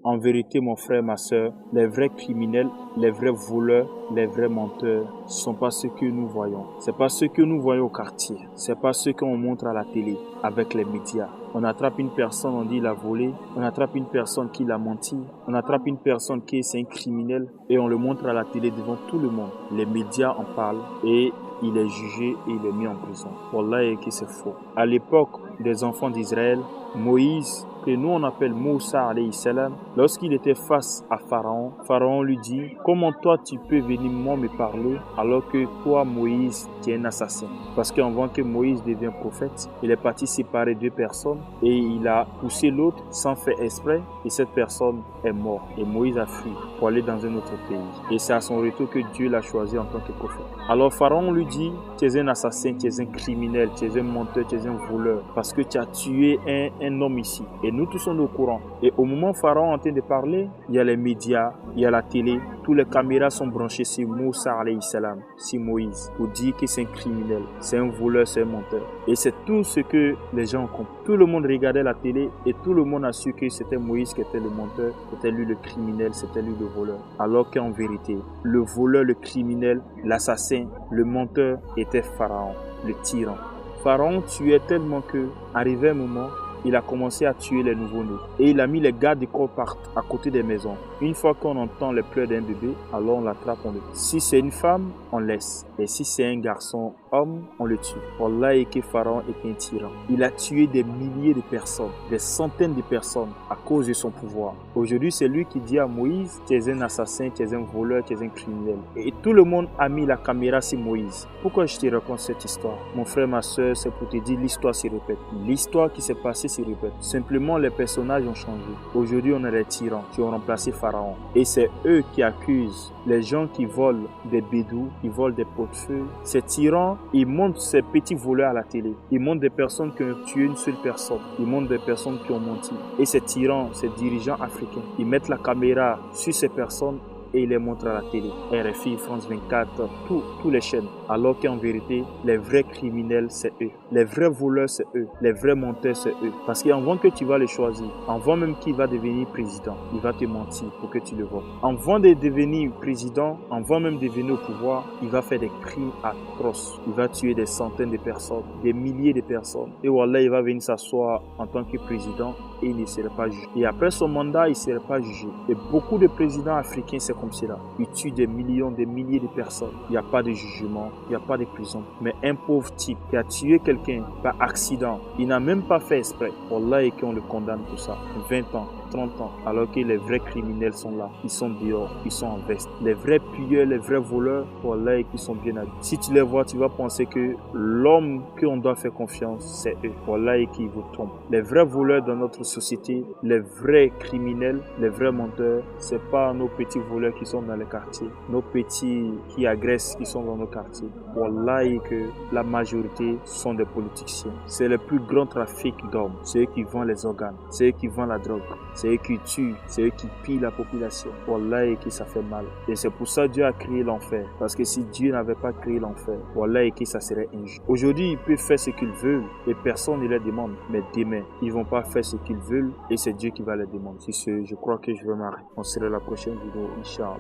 En vérité, mon frère, ma sœur, les vrais criminels, les vrais voleurs, les vrais menteurs, ce ne sont pas ceux que nous voyons. C'est pas ceux que nous voyons au quartier. C'est pas ceux qu'on montre à la télé, avec les médias. On attrape une personne, on dit il a volé. On attrape une personne qui l'a menti. On attrape une personne qui est un criminel et on le montre à la télé devant tout le monde. Les médias en parlent et il est jugé et il est mis en prison. Wallah, que c'est faux. À l'époque des enfants d'Israël, Moïse, que nous on appelle Moussa alayhi salam, lorsqu'il était face à Pharaon, Pharaon lui dit: comment toi tu peux venir moi me parler alors que toi Moïse tu es un assassin? Parce qu'avant que Moïse devienne prophète, il est parti séparer deux personnes et il a poussé l'autre sans faire exprès et cette personne est morte. Et Moïse a fui pour aller dans un autre pays. Et c'est à son retour que Dieu l'a choisi en tant que prophète. Alors Pharaon lui dit: tu es un assassin, tu es un criminel, tu es un menteur, tu es un voleur parce que tu as tué un homme ici. Et nous tous sommes au courant. Et au moment où Pharaon est en train de parler, il y a les médias, il y a la télé, toutes les caméras sont branchées sur Moussa alayhi salam, sur Moïse, pour dire que c'est un criminel, c'est un voleur, c'est un menteur. Et c'est tout ce que les gens ont compris. Tout le monde regardait la télé et tout le monde a su que c'était Moïse qui était le menteur, c'était lui le criminel, c'était lui le voleur. Alors qu'en vérité, le voleur, le criminel, l'assassin, le menteur était Pharaon, le tyran. Pharaon tuait tellement que, arrivé un moment, il a commencé à tuer les nouveau-nés. Et il a mis les gardes du corps à côté des maisons. Une fois qu'on entend les pleurs d'un bébé, alors on l'attrape, on le tue. Si c'est une femme, on laisse. Et si c'est un garçon, homme, on le tue. Wallah, que Pharaon est un tyran. Il a tué des milliers de personnes, des centaines de personnes à cause de son pouvoir. Aujourd'hui, c'est lui qui dit à Moïse: tu es un assassin, tu es un voleur, tu es un criminel. Et tout le monde a mis la caméra sur Moïse. Pourquoi je te raconte cette histoire? Mon frère, ma soeur, c'est pour te dire l'histoire se répète. L'histoire qui s'est passée se répète. Simplement, les personnages ont changé. Aujourd'hui, on a des tyrans qui ont remplacé Pharaon. Et c'est eux qui accusent les gens qui volent des bédous, qui volent des pots-de-feu. Ces tyrans, ils montrent ces petits voleurs à la télé. Ils montrent des personnes qui ont tué une seule personne. Ils montrent des personnes qui ont menti. Et ces tyrans, ces dirigeants africains, ils mettent la caméra sur ces personnes et ils les montrent à la télé. RFI, France 24, tous les chaînes. Alors qu'en vérité, les vrais criminels, c'est eux. Les vrais voleurs, c'est eux. Les vrais menteurs, c'est eux. Parce qu'avant que tu vas les choisir, avant même qu'il va devenir président, il va te mentir pour que tu le vois. Avant de devenir président, avant même de venir au pouvoir, il va faire des crimes atroces. Il va tuer des centaines de personnes, des milliers de personnes. Et voilà, il va venir s'asseoir en tant que président et il ne serait pas jugé. Et après son mandat, il ne serait pas jugé. Et beaucoup de présidents africains, c'est comme cela. Ils tuent des millions, des milliers de personnes. Il n'y a pas de jugement, il n'y a pas de prison. Mais un pauvre type qui a tué quelqu'un par accident, il n'a même pas fait exprès. Wallah, et qu'on le condamne pour ça. 20 ans. 30 ans, alors que les vrais criminels sont là, ils sont dehors, ils sont en veste. Les vrais pilleurs, les vrais voleurs, voilà, et qui sont bien habillés. Si tu les vois, tu vas penser que l'homme qu'on doit faire confiance, c'est eux, voilà, et qui vous trompent. Les vrais voleurs dans notre société, les vrais criminels, les vrais menteurs, c'est pas nos petits voleurs qui sont dans les quartiers, nos petits qui agressent qui sont dans nos quartiers. Voilà, et que la majorité sont des politiciens. C'est le plus grand trafic d'hommes, c'est eux qui vendent les organes, c'est eux qui vendent la drogue. C'est eux qui tuent, c'est eux qui pillent la population. Wallah, et que ça fait mal. Et c'est pour ça que Dieu a créé l'enfer. Parce que si Dieu n'avait pas créé l'enfer, wallah, et que ça serait injuste. Aujourd'hui, ils peuvent faire ce qu'ils veulent et personne ne les demande. Mais demain, ils vont pas faire ce qu'ils veulent et c'est Dieu qui va les demander. Si je crois que je vais m'arrêter. On se revoit la prochaine vidéo, Inch'Allah.